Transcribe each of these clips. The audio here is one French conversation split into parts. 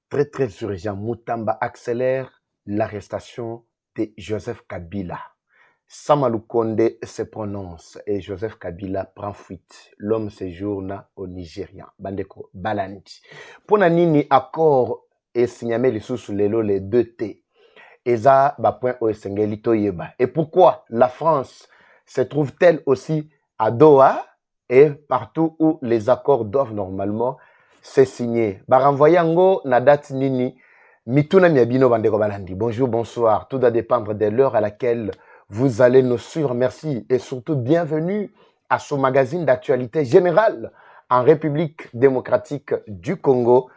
très urgent. Mutamba accélère l'arrestation de Joseph Kabila. Samalou Konde se prononce et Joseph Kabila prend fuite. L'homme séjourne au Nigeria. Bandeko Balandi. Pour nini accord et signamé les sous lelo les 2T. Eza ba point au Sengeli Toyeba. Et pourquoi la France se trouve-t-elle aussi à Doha et partout où les accords doivent normalement se signer? Baranvoyango na date nini mituna miabino bandeko balandi. Bonjour, bonsoir. Tout doit dépendre de l'heure à laquelle vous allez nous suivre. Merci et surtout bienvenue à ce magazine d'actualité générale en République démocratique du Congo.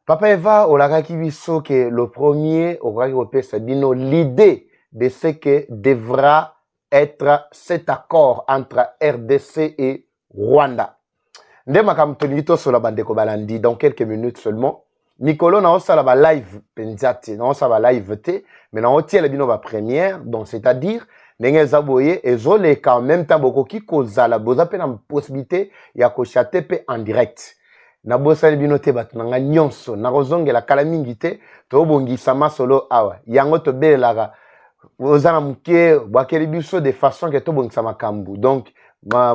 Papa Eva Olagaki Biso que le premier Olagaki Sabino l'idée de ce que devra être cet accord entre RDC et Rwanda. Ndema kamtonito sur la bande Balandi dans quelques minutes seulement. Nicolo na osala ba live penzati na osala ba live te mais na otiela bino ba première donc c'est-à-dire ndenge zaboye ezoleka en même temps bokoki kozala boza pe na possibilité ya ko chater pe en direct. Na bosali bino te bato nanga nyonso na kozongela kala mingi te to bongisa masolo awa yango to belaka ozana muke bwakeli biso de façon que to bongisa makambu donc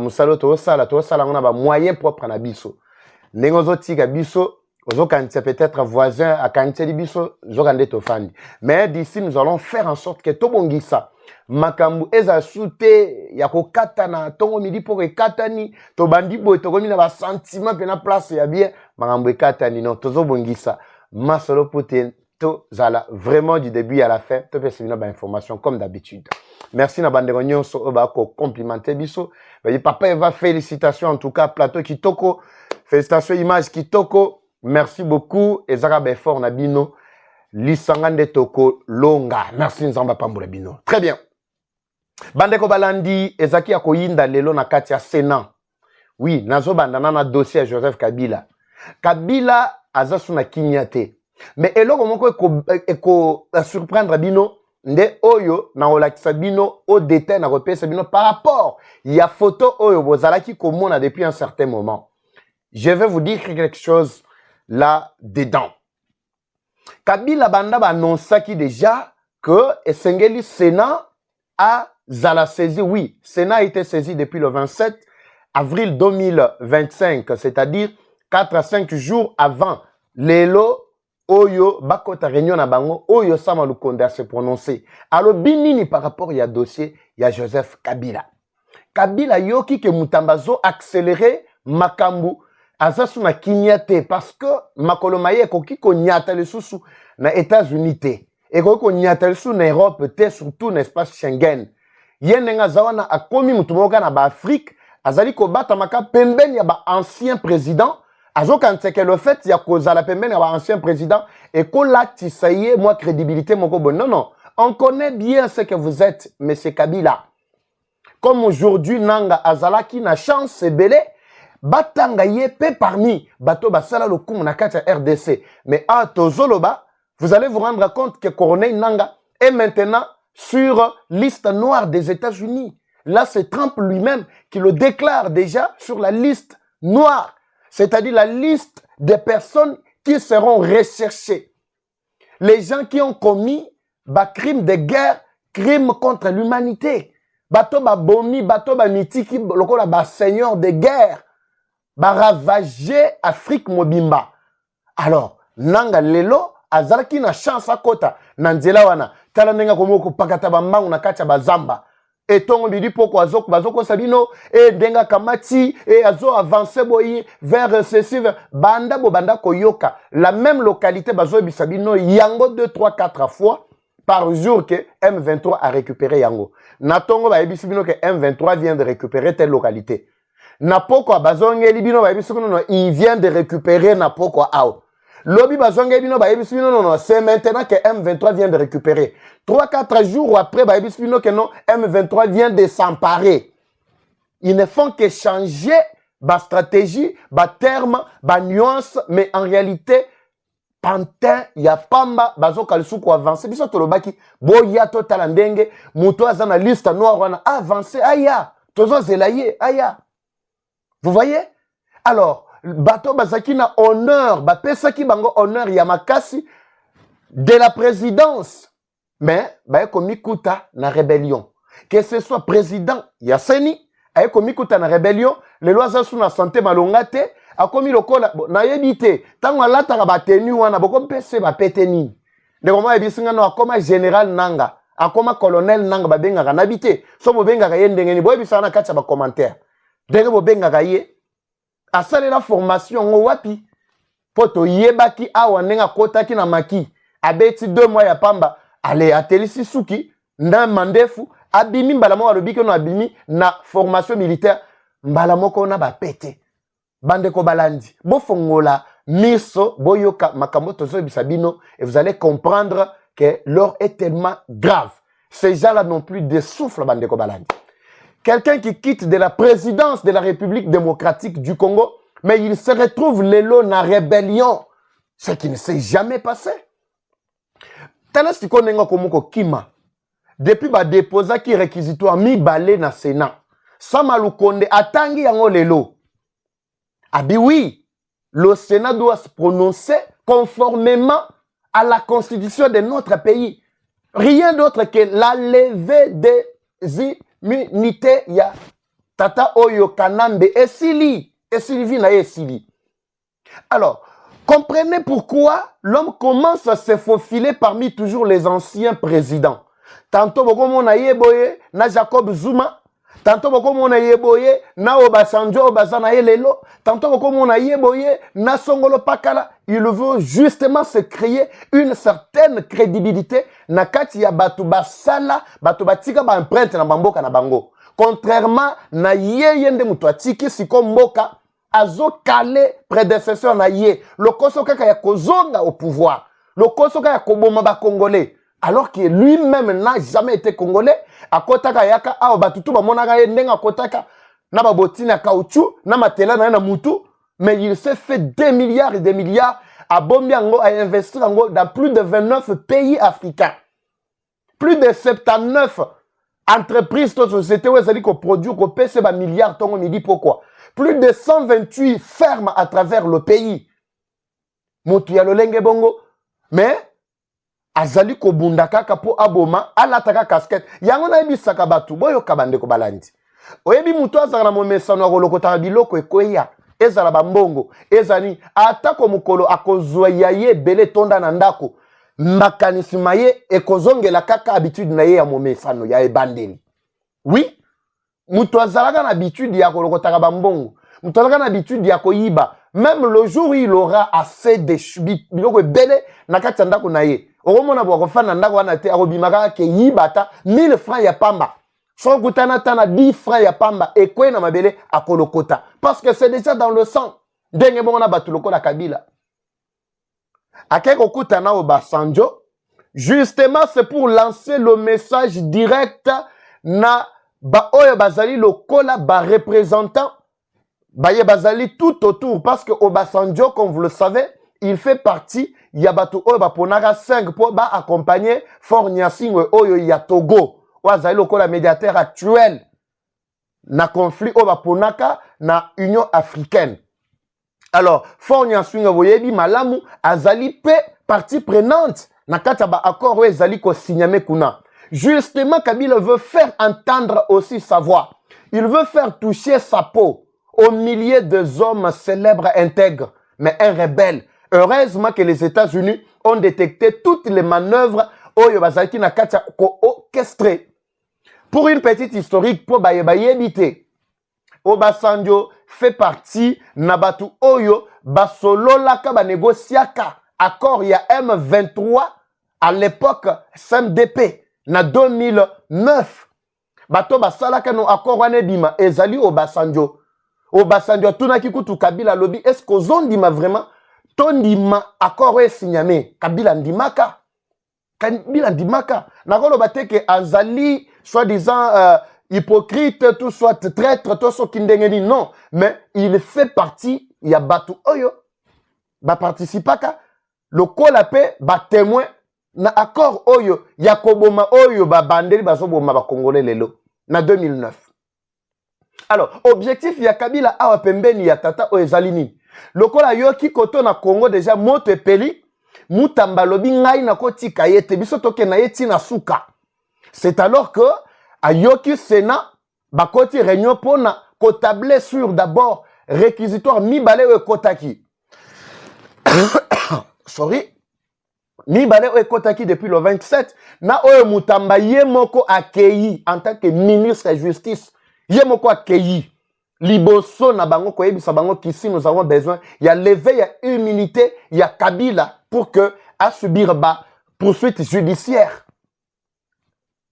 musalo to sala ngona ba moyen propre na biso ndenge ozotika biso ozokantia peut-être voisin akantia biso zokande to fandi mais d'ici nous allons faire en sorte que to bongisa makambu eza sute ya kokata na tongo midi pour ekatani to bandi boy to komi na ba sentiment pe na place ya bien makambu ekatani non tozo bongisa masolo pote to zala vraiment du début à la fin to pesa bina ba information comme d'habitude. Merci na bande nyonso o ba ko complimenter biso ba papa Eva félicitations en tout cas plateau kitoko félicitations image kitoko merci beaucoup ezaka ba fort na bino lisangande toko longa merci nzamba pambola bino très bien. Bandeko Balandi ezaki akoyinda lelo na kati ya Sénat. Oui, nazo bandana na dossier ya Joseph Kabila. Kabila azasu na kinyate. Mais eloko moko eko surprendre bino nde oyo na olakisa bino au détail na repesa bino par rapport ya photo oyo bozalaki komona depuis un certain moment. Je vais vous dire quelque chose là dedans. Kabila banda ba annonçaki déjà que esengeli Sénat a Zala saisi, oui, Sénat a été saisi depuis le 27 avril 2025, c'est-à-dire 4 à 5 jours avant Lelo Oyo Bakota Réunion na Bango, Oyo Samalou Konde a se prononcé. Alors, binini par rapport à dossier, il y a Joseph Kabila. Kabila yoki ke mutambazo accéléré makambu azasu na kinyate parce que makolo maye koki ko nyata le susu na États-Unis te. Et koki ko nyata le susu na Europe te surtout l'espace Schengen. Yenenga zawana akomi mutumoka na ba Afrique azali ko bata maka pembeni ya ba ancien président azo kanteke le fait ya kozala pembeni ya ba ancien président et ko latisaye moi crédibilité moko bon non on connaît bien ce que vous êtes monsieur Kabila comme aujourd'hui nanga azalaki na chance belé batanga ye pe parmi bato basala le coup na kati ya RDC mais à tozoloba vous allez vous rendre compte que Corneille Nanga est maintenant sur liste noire des États-Unis. Là, c'est Trump lui-même qui le déclare déjà sur la liste noire, c'est-à-dire la liste des personnes qui seront recherchées. Les gens qui ont commis des crimes de guerre, crimes contre l'humanité. Bato ba bomi, bato ba mitiki, lokola ba seigneur de guerre, ba ravager Afrique mobimba. Alors, nanga lelo azalaki na chance à kota nanzela wana tala nenga komoko pakata ba mangu na kati ya bazamba etongo bidi poko bazoko sabino e denga kamati e azo avancer boyi vers ceci banda koyoka la même localité bazo bisabino yango 2 3 4 fois par jour que M23 a récupéré yango natongo ba bisibino que M23 vient de récupérer telle localité na poko bazongeli bino ba bisibino il vient de récupérer na poko ao Lobby bazonga bino ba ebisino non c'est maintenant que M23 vient de récupérer. 3-4 jours après ba ebisino que non M23 vient de s'emparer. Ils ne font que changer ba stratégie, ba terme, ba nuance mais en réalité pantin ya pamba bazoka lisuku avancer biso tolobaki boya total ndenge muto azana liste noire wana avancer aya tozo zelaye aya. Vous voyez? Alors bato bazaki na honneur bapesaki bango honneur ya makasi de la présidence, mais komikuta na rébellion, que ce soit président ya seni komikuta na rébellion, le loi aza na santé malonga te akomi lokola nayebi te ntango alataka batenu wana bokompese bapete nini ndeko mwa yebisinga no akoma général nanga akoma colonel nanga babengaka nabi te so bobengaka ye ndenge ni boyebisaka na kati ya bacommentaire ndenge bobengaka ye asalela formation ngo wapi po toyebaki awa ndenge akotaki na maki abeti 2 mois ya pamba ale atelisi suki nda mandefu abimi mbala moko alobi ke no abimi na formation militaire mbala moko na bapete bandeko balandi bofongola miso boyoka makambo tozoyebisa bino et vous allez comprendre que l'or est tellement grave. Ces gens-là n'ont plus de souffle bandeko balandi. Quelqu'un qui quitte de la présidence de la République démocratique du Congo, mais il se retrouve l'élo na rébellion, ce qui ne s'est jamais passé. Tala siko nenga komoko kima. Depuis ba déposa qui réquisitoire mi balé na Sénat. Sama Lukonde atangi yango lelo. Abi oui, le Sénat doit se prononcer conformément à la constitution de notre pays. Rien d'autre que la levée des immunités ya Tata Oyo Kanambe et Sili vina et Sili. Alors, comprenez pourquoi l'homme commence à se faufiler parmi toujours les anciens présidents. Tantôt, beaucoup na yeboye na Jacob Zuma. Tantôt, beaucoup na yeboye na Obasanjo Obazana Lelo. Tantôt, beaucoup na yeboye na Songolo Pakala. Il veut justement se créer une certaine crédibilité na kati ya batu basala, batu batika ba empreinte na bamboka na bango. Contrairement na yende mutu atiki siko mboka azo kale prédécesseur na ye. Lokoso kaka ya kozonga au pouvoir. Lokoso kaka ya koboma ba congolais. Alors que lui-même n'a jamais été congolais. Akotaka yaka awa batutu ba monaka ye ndenga akotaka na ba botina caoutchouc na matela na mutu. Mais il s'est fait des milliards et des milliards à Bombiango, à investir dans plus de 29 pays africains. Plus de 79 entreprises de sociétés où ils ont produit, qui pèsent des milliards, on me dit pourquoi. Plus de 128 fermes à travers le pays. Motu ya lolenge bongo. Mais, azali ko bundaka kapo aboma, alataka casquette. Yango na ebi sakabatu, boyo kabande ko balandi. Oyebi mutu azala mo mesano akolokota biloko ekoya. Ezala bambongo, ezani, atako mukolo akozwa ye bele tonda na ndako. Makanisi maye ekozongela kaka habitude na ye ya momesano ya ebandeli. Oui, mutu azalaka na habitude ya kolokota bambongo. Mutu azalaka na habitude ya koyiba. Même le jour où il aura assez de biloko bele na kati ndako na ye. Okomona bwa kofana ndako wana te akobimaka ke yibata 1000 francs ya pamba. Son kutana tana 10 francs ya pamba et kwe na mabele akolokota parce que c'est déjà dans le sang. Denge bongo na batuloko la Kabila. Akeko kutana Obasanjo, justement c'est pour lancer le message direct na ba oyo bazali lokola ba représentant ba ye bazali tout autour parce que Obasanjo comme vous le savez, il fait partie ya batu oyo ba ponaka 5 pour ba accompagner Faure Gnassingbé oyo ya Togo. Ouazali lokola médiateur actuel na conflit au Baponaka na Union africaine. Alors, Faure Gnassingbé voyebi malamu azali pe partie prenante na kati ba accord où ezali ko signame kuna. Justement, Kabila veut faire entendre aussi sa voix. Il veut faire toucher sa peau au milieu des hommes célèbres intègres, mais un rebelle. Heureusement que les États-Unis ont détecté toutes les manœuvres oyo bazalaki na kati ko orchestré. Pour une petite historique, pour Bayebite, Obasanjo fait partie Nabatu Oyo, Basololaka, Banegosiaka, accord ya M23 à l'époque SMDP, na 2009. Bato Basalaka no accord wanebima, Ezali Obasanjo. Obasanjo, tunaki kutu Kabila lobby, est-ce qu'Ozon dima vraiment, ton dima accord est signamé, Kabila ndimaka? Kabila ndimaka. Nakolo bateke Azali, soi-disant hypocrite, tout soit traître, tout soit kindengeni, non. Mais il fait partie, il y a Batu Oyo, ba participaka, le kolapé, ba témoin, na accord Oyo, Yakoboma Oyo, ba bandeli, ba soboma, ba congolais lelo, na 2009. Alors, objectif, ya Kabila awa pembeni ya tata Oyo Zalini. Lokola yoki koto na Congo déjà moto epeli, mutamba lobi ngai na kotika yete biso toke na yeti na suka. C'est alors que a yoki Sénat bakoti réunion pona kotable sur d'abord réquisitoire mibale we kotaki. Sorry. Mibale we kotaki depuis le 27 na oyo mutamba ye moko akei en tant que ministre de justice. Ye moko akei liboso na bango ko yebisa bango qu'ici nous avons besoin il y a levé il y a humilité il y a Kabila pour que à subir ba poursuite judiciaire.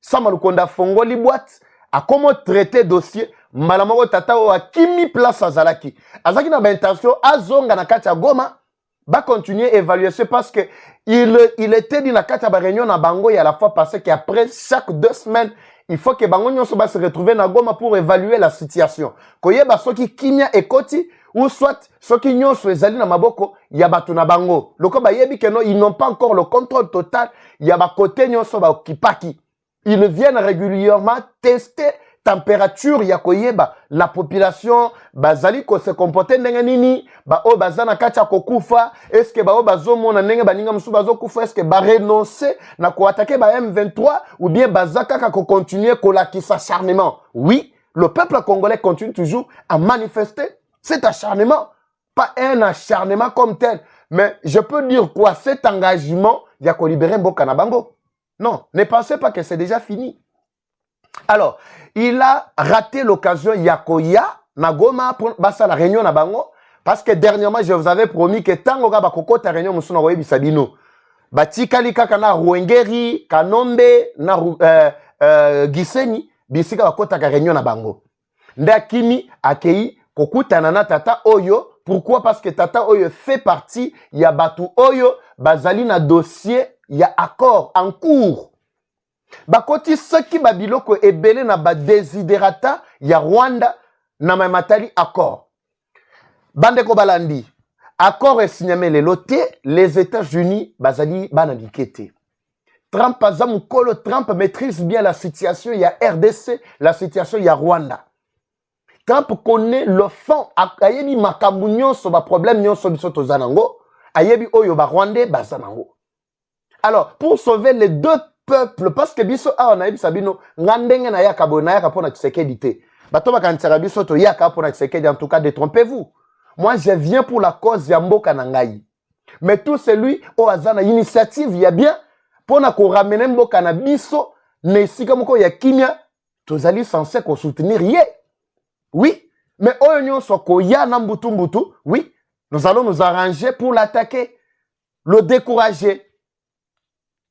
Sama Lukonda fongoli boîte a comment traiter dossier malamoko tata o akimi place azalaki. Azaki na ba intention azonga na kati ya Goma ba continuer évaluation parce que il était dit na kati ya ba réunion na bango ya la fois passée qu'après chaque 2 semaines il faut que bango nyonso ba se retrouver na Goma pour évaluer la situation. Koyeba soki kimia ekoti ou soit soki nyonso ezali na maboko ya batu na bango. Loko ba yebi que non, ils n'ont pas encore le contrôle total ya ba côté nyonso ba okipaki. Ils viennent régulièrement tester température ya koyeba la population bazali ko se comporter ndenge nini ba o bazana kacha kokufa est-ce que ba o bazomona ndenge baninga musu bazokufa est-ce que ba renoncer na ko attaquer ba M23 ou bien bazaka ka ko continuer ko lakisa acharnement. Oui, le peuple congolais continue toujours à manifester cet acharnement, pas un acharnement comme tel, mais je peux dire quoi, cet engagement ya ko libérer Mboka na bango. Non, ne pensez pas que c'est déjà fini. Alors, il a raté l'occasion Yakoya Nagoma pour la réunion na bango parce que dernièrement je vous avais promis que tango ga bakoko ta réunion musuna roye bisabino batikali kaka na Ruengeri Kanombe na Gisenyi bisika bakota ka réunion na bango ndakimi akei kokutana na tata oyo. Pourquoi? Parce que tata oyo fait partie ya batu oyo bazali na dossier ya accord en cours. Bakoti saki babiloko ebele na ba desiderata ya Rwanda na mamatali accord. Bandeko balandi. Accord est signé le loté, les États-Unis bazali banadikete. Trump azamukolo, Trump maîtrise bien la situation, il y a RDC, la situation il y a Rwanda. Trump connaît le fond, ayebi makambu nyonso ba problème nyonso biso tozanango, ayebi oyo ba Rwandais bazanango. Alors, pour sauver les deux peuple parce que biso a on a sabino ngandenge na yaka bona yaka pona Tshisekedi te bato bakantira biso to yaka pona Tshisekedi. En tout cas, détrompez-vous, moi je viens pour la cause ya mboka na ngai, mais tout celui au azana initiative ya bien pona ko ramener mboka na biso nesika moko ya kimia tozali censé ko soutenir ye. Oui, mais oyo nyonso ko ya na mbutu oui, nous allons nous arranger pour l'attaquer, le décourager.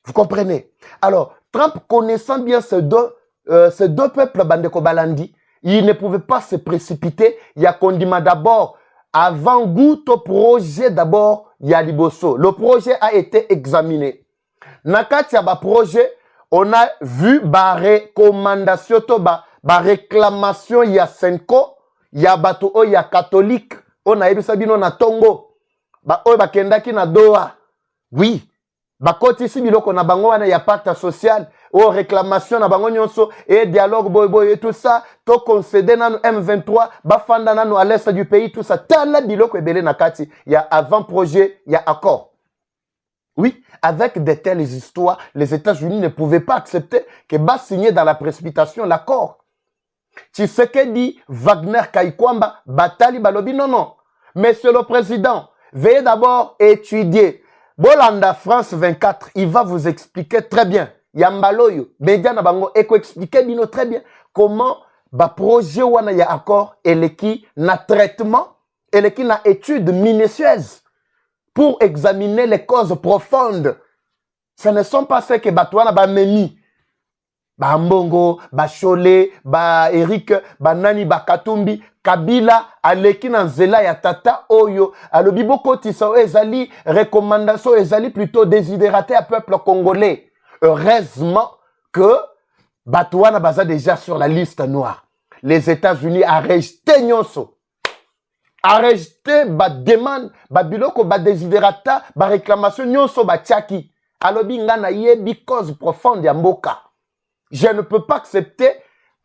Vous comprenez? Alors, Trump, connaissant bien ces deux peuples, Bandeko Balandi, il ne pouvait pas se précipiter. Il y a Kondima d'abord, avant goût au projet d'abord, il y a Liboso. Le projet a été examiné. Nakati ya ba projet, on a vu ba recommandation, ba réclamation, il y a Senko, il y a Bato, il y a catholique, on a ebisabino na Tongo, ba o ba kendaki na Doha. Oui. Bakoti si biloko na bango wana ya pacte social ou réclamation na bango nyonso et dialogue boy et tout ça to concéder nanu M23 bafanda nanu à l'est du pays tout ça tala biloko ebele na kati ya avant projet ya accord. Oui, avec de telles histoires, les États-Unis ne pouvaient pas accepter que bas signer dans la précipitation l'accord. Tshisekedi, Wagner, Kaikwamba, Batali, Balobi, non. Monsieur le Président, veuillez d'abord étudier. Bolanda France 24, il va vous expliquer très bien. Yambaloyo, média na bango, eko expliquer bino très bien comment ba projet wana ya accord eleki na traitement, eleki na étude minutieuse pour examiner les causes profondes. Ce ne sont pas ceux que batouana ba memi. Ba Mbongo, ba Chole, ba Eric, ba Nani, ba Katumbi, Kabila, aleki na nzela ya tata oyo, alobi boko tisa ezali, recommandation ezali plutôt désidératé à peuple congolais. Heureusement que Batouana baza déjà sur la liste noire. Les États-Unis arrêtent nyonso. Arrêtent ba demande, ba biloko, ba désidérata, ba réclamation nyonso ba tchaki. Alobi ngana yebi cause profonde ya mboka. Je ne peux pas accepter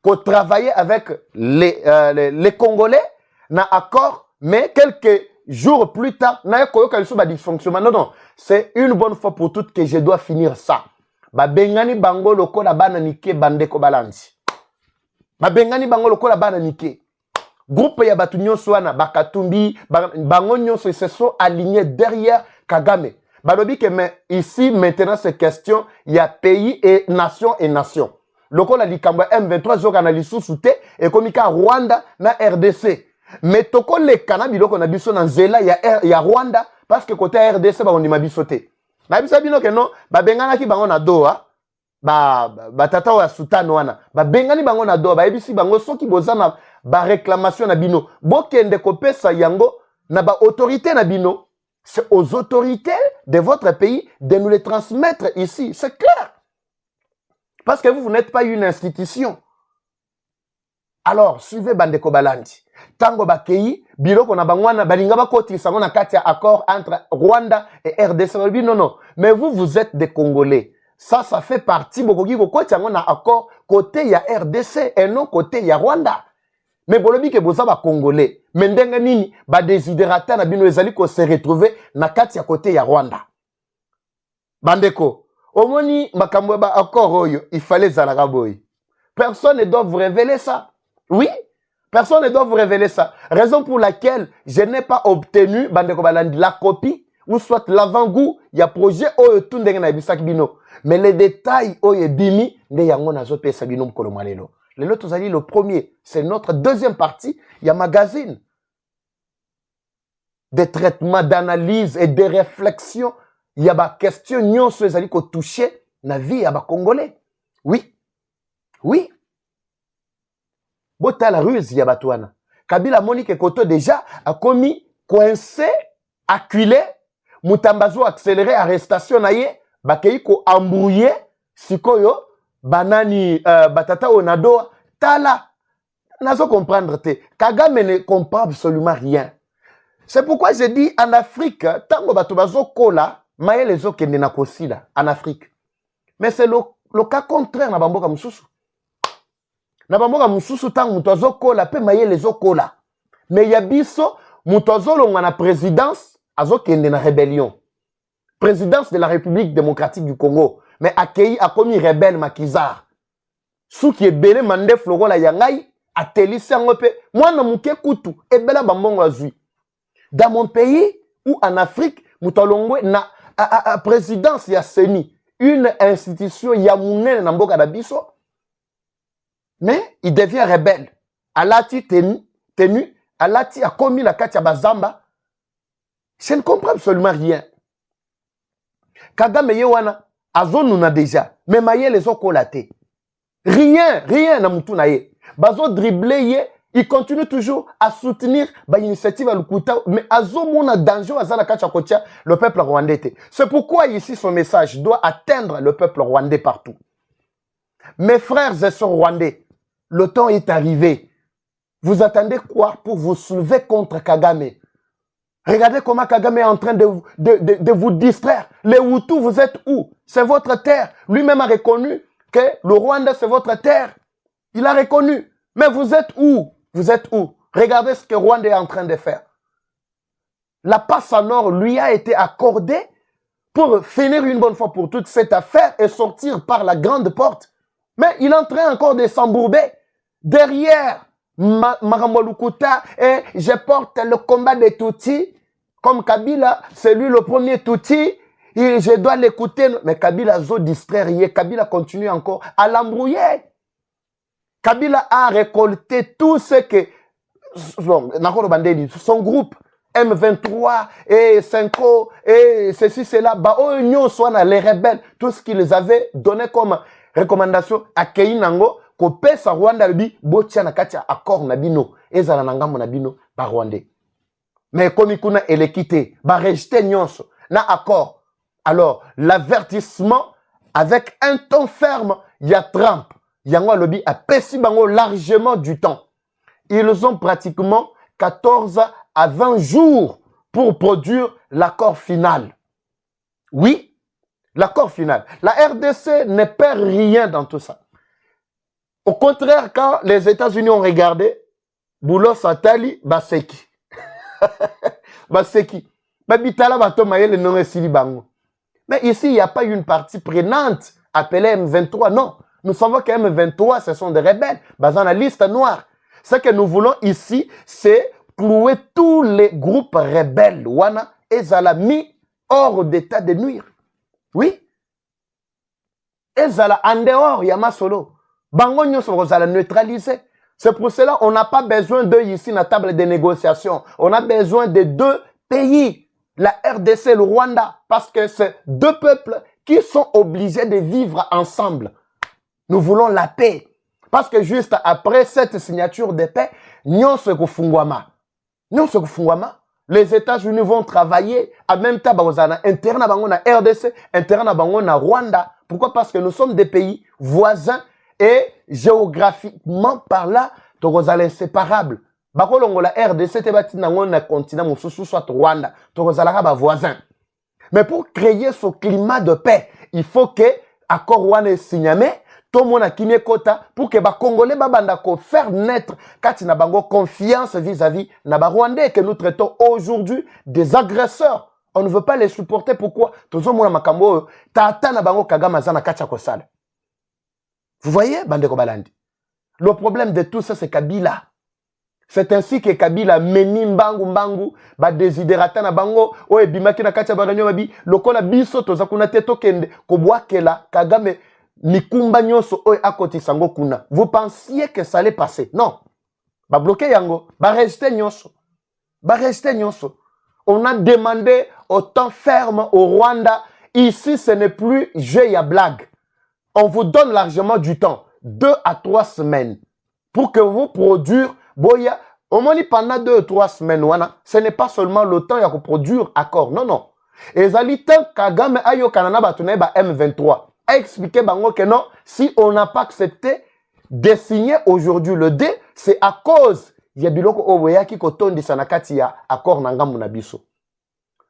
qu'on travaille avec les Congolais, na accord, mais quelques jours plus tard, na koyoka liso ba dysfonctionnement. Non, non. C'est une bonne fois pour toutes que je dois finir ça. Ba bengani bango lokola bana nike bandeko balanzi. Ba bengani bango lokola bana nike. Groupe ya batu nyonso wana bakatumbi bango nyonso se sont alignés derrière Kagame. Balobi que mais ici maintenant c'est question il y a pays et nation et nation. Lokola likamba M23 zoka na lisusu te et komika Rwanda na RDC. Mais toko le kana biloko na biso na nzela ya Rwanda parce que côté RDC ba ondima biso te. Na biso bino que non ba bengana ki bango na doa ba tata wa sultan wana ba bengani bango na doa ba ebisi bango soki bozana ba réclamation na bino bokende kopesa yango na ba autorité na bino. C'est aux autorités de votre pays de nous les transmettre ici. C'est clair. Parce que vous n'êtes pas une institution. Alors, suivez Bandeko Balandi. Tango Bakei, Biloko na bangwana, balinga bakoti sango na katia accord entre Rwanda et RDC. Non, non. Mais vous êtes des Congolais. Ça fait partie, Bokogi, Bokoti, on a accord côté ya RDC et non côté ya Rwanda. Mais bolobi ke boza ba Congolais. Mais ndenga nini, ba desiderata na bino ezali ko se retrouver na kati ya côté ya Rwanda. Bandeko, omoni makambo ba accord oyo, il fallait zalaka boy. Personne ne doit vous révéler ça. Oui, personne ne doit vous révéler ça. Raison pour laquelle je n'ai pas obtenu Bandeko Balandi la copie ou soit l'avant-goût, il y a projet oyo tout ndenga na bisak bino. Mais les détails oyo bimi nde yango nazo pesa bino mkolo malelo. Le lot allez le premier, c'est notre deuxième partie, il y a magazine. Des traitements d'analyse et des réflexions, il y a des questions nyonso ezali ko toucher na vie ya ba Congolais. Oui. Oui. Bota la ruse ya batwana. Kabila Monique Koto déjà a commis coincé, acculé, mutambazo accéléré arrestation na ye, bakei ko embrouillé sikoyo banani batata onado tala nazo comprendre te Kagame ne comprend absolument rien. C'est pourquoi je dis en Afrique tango bato bazo kola maye les okende na kosila en Afrique. Mais c'est le cas contraire na bamboka mususu. Na bamboka mususu tango muto azo kola pe maye les okola. Mais ya biso muto azo longa na présidence azo kende na rébellion. Présidence de la République démocratique du Congo. Mais accueilli a commis rebelle Makizar. Sou qui est belé mande floro la yangai, a telisi angope, moi na mouke koutou, et bela bambongo azui. Dans mon pays, ou en Afrique, moutalongwe na présidence ya seni, une institution ya mounene na mboka da biso, mais il devient rebelle. Alati tenu, alati a commis la katia bazamba. Je ne comprends absolument rien. Kagame yewana, azonu na déjà, mais maye les okolaté. Rien na mutu na ye. Bazo dribbler ye, il continue toujours à soutenir ba initiative à Lukuta, mais azo mona danger azala kacha kotia le peuple rwandais. C'est pourquoi ici son message doit atteindre le peuple rwandais partout. Mes frères et sœurs rwandais, le temps est arrivé. Vous attendez quoi pour vous soulever contre Kagame? Regardez comment Kagame est en train de vous distraire. Les Hutus, vous êtes où? C'est votre terre. Lui-même a reconnu que le Rwanda, c'est votre terre. Il a reconnu. Mais vous êtes où? Vous êtes où? Regardez ce que Rwanda est en train de faire. La passe en or lui a été accordée pour finir une bonne fois pour toute cette affaire et sortir par la grande porte. Mais il est en train encore de s'embourber. Derrière Makambo Lukuta et je porte le combat des Tutsis. Comme Kabila, c'est lui le premier Tutsi. Et je dois l'écouter. Mais Kabila zo distraire. Kabila continue encore à l'embrouiller. Kabila a récolté tout ce que son groupe M23 et Senko et ceci, cela, les rebelles, tout ce qu'ils avaient donné comme recommandation à Keinango, kopesa Rwanda bi botia na katia accord na bino, ezala na ngambo na bino ba Rwandais. Mais comme kuna elekité, ba rejeter nyonso na accord. Alors, l'avertissement avec un ton ferme, il y a Trump. Yango lobby a pesi bango largement du temps. Ils ont pratiquement 14 à 20 jours pour produire l'accord final. Oui, l'accord final. La RDC ne perd rien dans tout ça. Au contraire, quand les États-Unis ont regardé, Boulos Atali Baseki. baseki babitala bato mayele non esili bango. Mais ici, il n'y a pas une partie prenante appelée M23. Non. Nous savons que M23, ce sont des rebelles, basés dans la liste noire. Ce que nous voulons ici, c'est clouer tous les groupes rebelles. Wana et Zala mis hors d'état de nuire. Oui. Et Zala en dehors, Yama Solo. Bango nyonso Zala neutralisé. C'est pour cela qu'on n'a pas besoin d'eux ici dans la table de négociation. On a besoin de deux pays. La RDC et le Rwanda, parce que c'est deux peuples qui sont obligés de vivre ensemble. Nous voulons la paix. Parce que juste après cette signature de paix, les États-Unis vont travailler en même temps interne à RDC, interne à Rwanda. Pourquoi? Parce que nous sommes des pays voisins et géographiquement par là, nous sommes inséparables. Bakolongola RDC te bati nango na continent mususu soit Rwanda tokozalaka ba voisin. Mais pour créer ce climat de paix, il faut que accord wana signame to mona kimie kota pour que ba Congolais babanda ko faire naître kati na bango confiance vis-à-vis na ba Rwandais que nous traitons aujourd'hui des agresseurs. On ne veut pas les supporter. Pourquoi? Tozo mona makambo tata na bango Kagame azana kacha kosala. Vous voyez bandeko balandi. Le problème de tout ça c'est Kabila. C'est ainsi que Kabila meni mbangu ba desiderata na bango o ebimaki na katia baranyo babi lokola biso toza kuna te tokende kobwakela Kagame mikumba nyonso o akoti sango kuna. Vous pensiez que ça allait passer? Non. Ba bloquer yango, ba rester nyonso. Ba rester nyonso. On a demandé au temps ferme au Rwanda, ici ce n'est plus jeu ya blague. On vous donne largement du temps, 2 à 3 semaines pour que vous produisez. Boya, au moins pendant 2 ou 3 semaines, ce n'est pas seulement le temps de produire accord. Non, non. Et Zalitan Kagame ayo kanana batune ba M23 a expliqué bango que non, si on n'a pas accepté de signer aujourd'hui le D, c'est à cause ya biloko oboya ki kotondi sanakati ya accord nangamu na biso.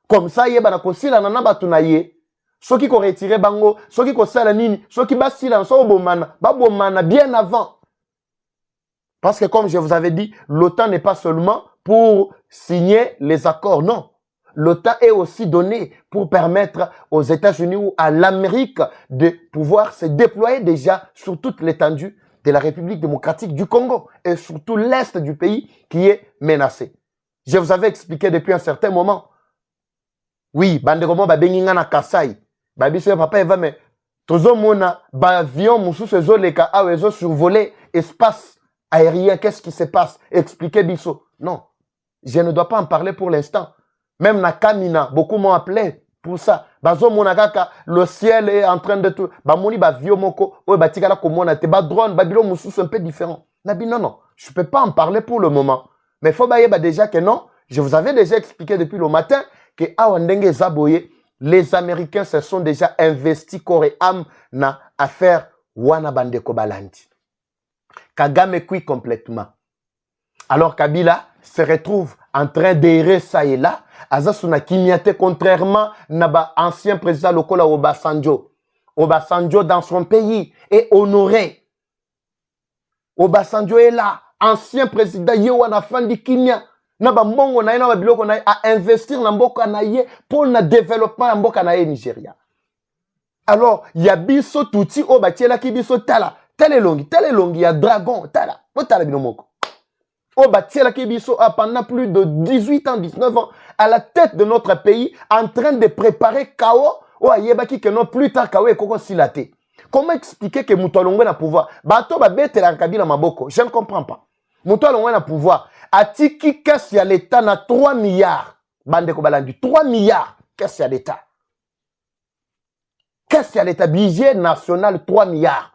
Comme ça yeba na kosila nana batuna ye. Soki ko retirer bango, soki ko sala nini, soki basila so bomana, ba bomana bien avant. Parce que comme je vous avais dit, l'OTAN n'est pas seulement pour signer les accords, non. L'OTAN est aussi donné pour permettre aux États-Unis ou à l'Amérique de pouvoir se déployer déjà sur toute l'étendue de la République démocratique du Congo et surtout l'Est du pays qui est menacé. Je vous avais expliqué depuis un certain moment. Oui, banderomo ba benginga na Kasai. Ba biso papa eva mais tozo mona ba avion musu sezo leka awezo survoler espace aérien, qu'est-ce qui se passe? Expliquez Bisso. Non, je ne dois pas en parler pour l'instant. Même na Kamina, beaucoup m'ont appelé pour ça. Bazo monagaka, le ciel est en train de tout. Bamoni ba viomoko, ou batikala komona te ba drone, babilo musu c'est un peu différent. Nabi non non, je peux pas en parler pour le moment. Mais faut bailler déjà que non, je vous avais déjà expliqué depuis le matin que awandenge zaboye, les Américains se sont déjà investis corps et âme na affaire wana bandeko balandi. Kagame cuit complètement. Alors Kabila se retrouve en train d'errer ça et là. Azasuna Kimiate, contrairement à ancien président Lokola Obasanjo. Obasanjo dans son pays est honoré. Obasanjo est là. Ancien président Yewana Fandi Kimia. Naba mbongo na ina babiloko na a investir na mboka na ye pour le développement na mboka na ye Nigeria. Alors, il y a biso touti o batiela ki biso tala. Telle longue, il y a dragon, tala. Tala binomoko. O batiela ki biso pendant plus de 18 ans, 19 ans, à la tête de notre pays, en train de préparer Kao, o ayebaki que non plus tard Kao et Koko Silate. Comment expliquer que Moutoualongwe n'a pouvoir? Bato ba bete la Kabila Maboko. Je ne comprends pas. Moutoualongwe n'a pouvoir. Atiki qu'est-ce y a l'État na 3 milliards. Bande Kobalandi, 3 milliards. Qu'est-ce y a l'État? Qu'est-ce qu'il y a l'État? Budget national 3 milliards.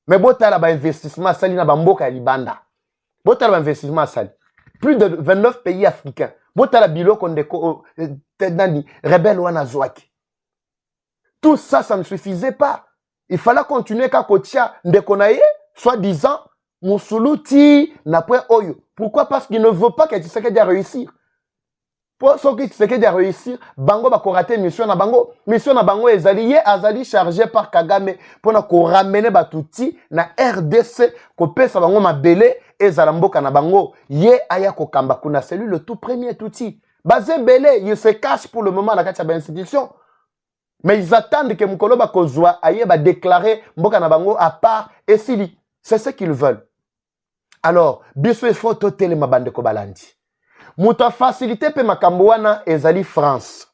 Mais botala ba investissement sali na bamboka ya libanda. Botala ba investissement sali. Plus de 29 pays africains. Botala biloko ndeko tedani rebelle wana zwaki. Tout ça, ça ne suffisait pas. Il fallait continuer ka kotia ndeko na ye, soi-disant Musuluti na point oyo. Pourquoi? Parce qu'il ne veut pas que Tshisekedi réussir. Pour ceux qui Tshisekedi a réussir, bango ba ko rater mission na bango ezali ye azali chargé par Kagame pour na ko ramener batuti na RDC ko pesa bango mabele ezala mboka na bango ye aya ko kamba kuna c'est lui le tout premier touti Basé belé, ils se cachent pour le moment dans la institution. Mais ils attendent que Mukoloba Kozwa aille déclarer Mboka Nabango à part et Sili. C'est ce qu'ils veulent. Alors, biso il faut toter les mabande kobalandi. Mouta facilité pe makambouana ezali France.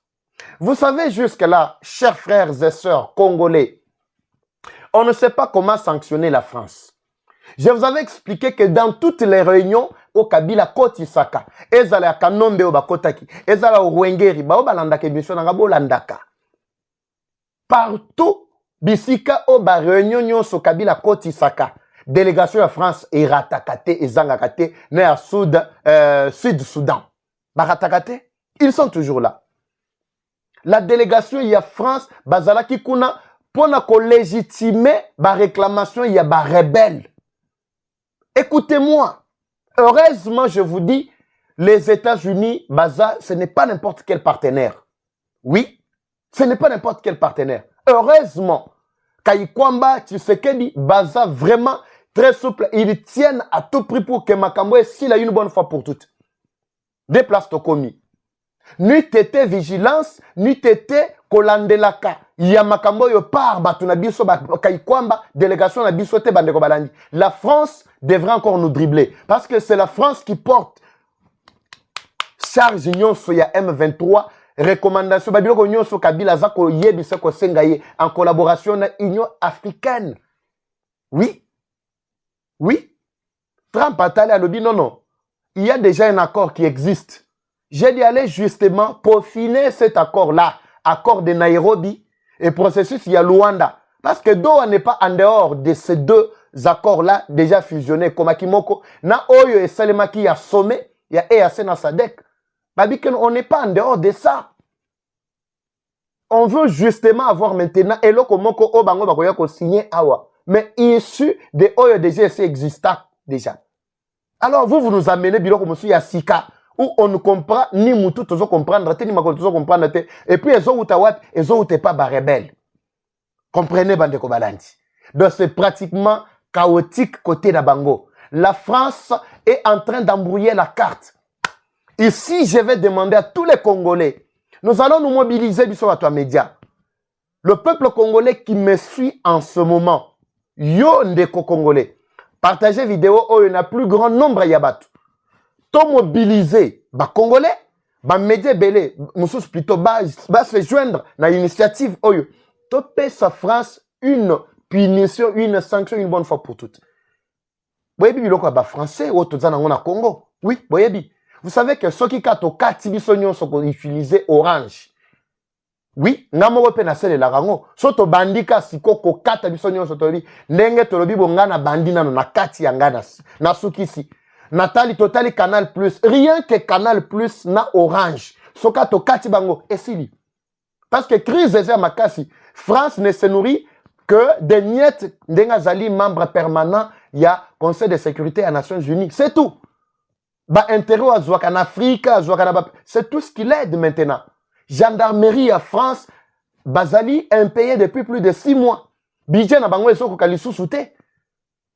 Vous savez jusque-là, chers frères et sœurs congolais, on ne sait pas comment sanctionner la France. Je vous avais expliqué que dans toutes les réunions, au Kabila Kotisaka, ezala ya Kanombe Obakotaki, ezala au Rwengeri, Baobalandaka émission Nangabo Landaka. Partout, bisika oba réunion nyonso Kabila Kotisaka, délégation de France et ratakate et zangakate, né à Sud-Soudan. Baratakate, ils sont toujours là. La délégation il y a France, bazala kikuna, pour ko légitimer ba réclamation il y a ba rebelle. Écoutez-moi, heureusement je vous dis, les États-Unis, baza, ce n'est pas n'importe quel partenaire. Oui, ce n'est pas n'importe quel partenaire. Heureusement, Kayikwamba, Tshisekedi, baza vraiment très souple. Ils tiennent à tout prix pour que Makambo est s'il a une bonne fois pour toutes. Déplace ton commis. Nuit été vigilance, nuit été kolandelaka. Ya Makambo yo par batuna biso Kayikwamba, délégation na biso te bandeko balandi. La France devrait encore nous dribbler parce que c'est la France qui porte charge nyonso ya M23. Recommandation babiloko nyonso Kabila zako yebisa ko sengaye en collaboration na Union africaine. Oui. Oui. Trump a allé à l'obi non. Il y a déjà un accord qui existe. J'ai dit aller justement peaufiner cet accord-là, accord de Nairobi et processus il y a Luanda parce que Doha n'est pas en dehors de ces deux accords-là déjà fusionnés comme Akimoko na Oyo et Salemaki il y a sommet, il y a EAC na SADC. On n'est pas en dehors de ça. On veut justement avoir maintenant Eloko Moko Obango Bakoyako signé Awa. Mais issu de Oyo DGC existant déjà. Alors vous nous amenez Biloko Moussi Yasika où on ne comprend ni Moutou toujours comprendre, ni Makolo toujours comprendre. Et puis ils ont Outawat, ils ont Outé pas rebelle. Comprenez Bandeko Balandi. Donc c'est pratiquement chaotique côté d'Abango. La France est en train d'embrouiller la carte. Ici, je vais demander à tous les Congolais, nous allons nous mobiliser sur toi média. Le peuple congolais qui me suit en ce moment, yo ndeko congolais, partagez vidéo où il y a plus grand nombre à Yabatou. To mobiliser, ba congolais, ba média belé, moussous plutôt va se joindre dans l'initiative oyo. To paie sa France une punition, une sanction une bonne fois pour toutes. Boyebi biloko ba français ou to zana ngona Congo. Oui, boyebi. Vous savez que ceux qui kato katibi sonyo sont utilisés orange. Oui, ngamo pe na sele la rango. Soto bandika sikoko kata bisonyo sotori. Ndenge tolobi bongana bandina na kati yangana. Na sukisi. Natali totali Canal Plus. Rien que Canal Plus na orange. Sokato kati bango esili. Parce que crise est makasi. France ne se nourrit que des miettes ndenga zali membre permanent ya Conseil de sécurité des Nations Unies. C'est tout. Ba intérêt à Zouak en Afrique, à Zouak en c'est tout ce qu'il aide maintenant. Gendarmerie à France, Bazali impayé depuis plus de 6 mois. Budget na bango esoko kalisu souté.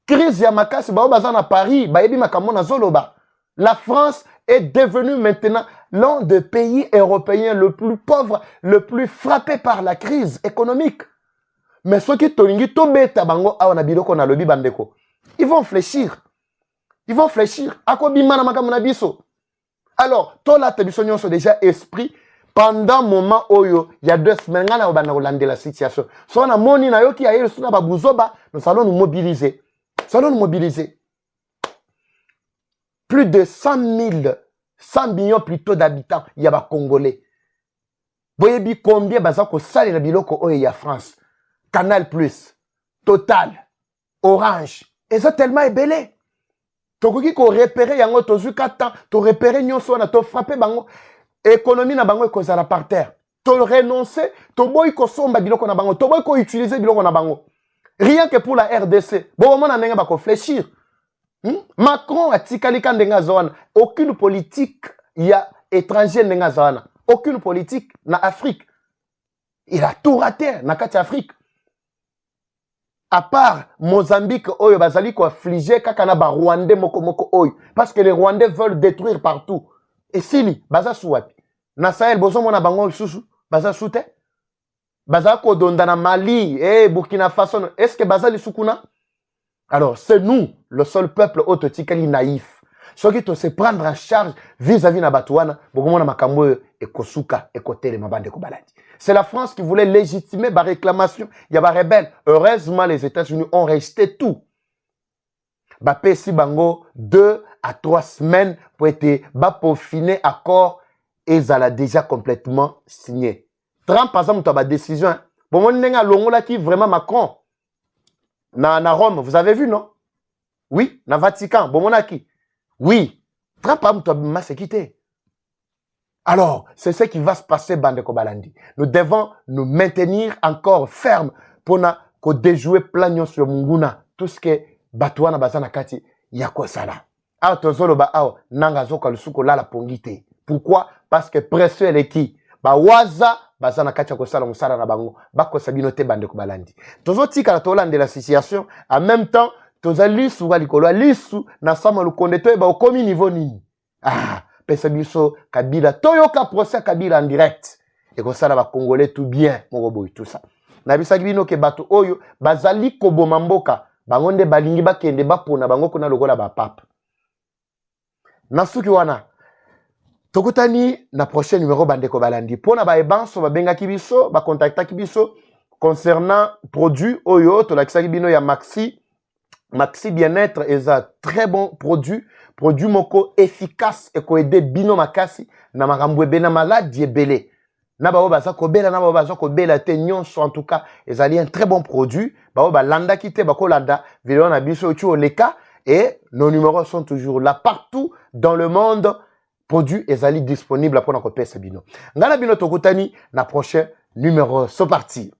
Crise ya makasi ba bazan à Paris, ba yebi makambo na zoloba. La France est devenue maintenant l'un des pays européens le plus pauvre, le plus frappé par la crise économique. Mais ceux qui tolingi tobeta bango awana biloko na lobi bandeko, ils vont fléchir. Ils vont fléchir. Alors, tout la télévision sont déjà esprit pendant le moment où il y a 2 semaines, on a la situation. Si on a moni na yo qui a nous allons nous mobiliser. Nous allons nous mobiliser. Plus de 100 millions plutôt d'habitants, il y a des Congolais. Vous voyez combien de salles de biloko il y a France. Canal Plus, Total, Orange. Et ça tellement ébélé. Tokoki ko repérer yango tozuka temps to repérer nyonso na to frapper bango économie na bango ekozala par terre to renoncer to boy ko somba biloko na bango to boy ko utiliser biloko na bango rien que pour la RDC bon moment na ndenge ba ko fléchir Macron a tikali ka ndenga zona aucune politique ya étranger ndenga zona aucune politique na Afrique il a tout raté na kati Afrique. À part Mozambique, oyo bazali ko affligé kaka na ba Rwandais moko oyo parce que les Rwandais veulent détruire partout. Et sili baza souapi. Na Sahel bozo mona bango susu baza sute. Baza kodonda na Mali et Burkina Faso. Est-ce que baza lisukuna? Alors, c'est nous, le seul peuple autotikali naïf. Ce qui te se prendre en charge vis-à-vis na Batouana, bokomona makambo et kosuka et kotele mabande ko baladi. C'est la France qui voulait légitimer ma réclamation. Il y a des rebelles. Heureusement, les États-Unis ont resté tout. Bapé si bango 2 à 3 semaines pour être peaufiner accord et ça l'a déjà complètement signé. Trump par exemple ta décision. Bon mon nenga longola qui vraiment Macron na Rome, vous avez vu non? Oui, na Vatican, bon mon qui? Oui. Trump par exemple m'a quitté. Alors, c'est ce qui va se passer bande Kobalandi. Nous devons nous maintenir encore fermes pour na ko déjouer plan sur Munguna, tout ce que Batouana bazana kati yako sala. Ah tozolo ba aw nanga zoka lusuko la pongite. Pourquoi? Parce que précieux est qui ba waza bazana kati ko sala musala na bango bako sabino te bande ko balandi. Tozo tika la tolande la situation en même temps tozali suga likolo lisu na sama lukonde to ba okomi niveau nini. Ah pesa biso Kabila toyoka procès Kabila en direct et ko sala ba congolais tout bien moko boy tout ça. Na bisa bino ke bato oyo bazali koboma mboka bangonde balingi bakende bapona bango kuna lokola ba papa. Nasuki wana tokutani na prochain numéro bandeko balandi pona ba ebanso ba benga kibiso ba contacta kibiso concernant produit oyo to la bino ya Maxi bien-être est un très bon produit moko efficace et ko aider bino makasi na makambo ebena maladie ebele. Na ba baza ko bela na ba baza ko bela te nyonso en tout cas ezali un très bon produit ba landa kite ba ko landa vidéo na biso tu oleka et nos numéros sont toujours là partout dans le monde. Produit ezali disponible pour na ko pesa bino ngana bino tokutani na prochain numéro. C'est parti.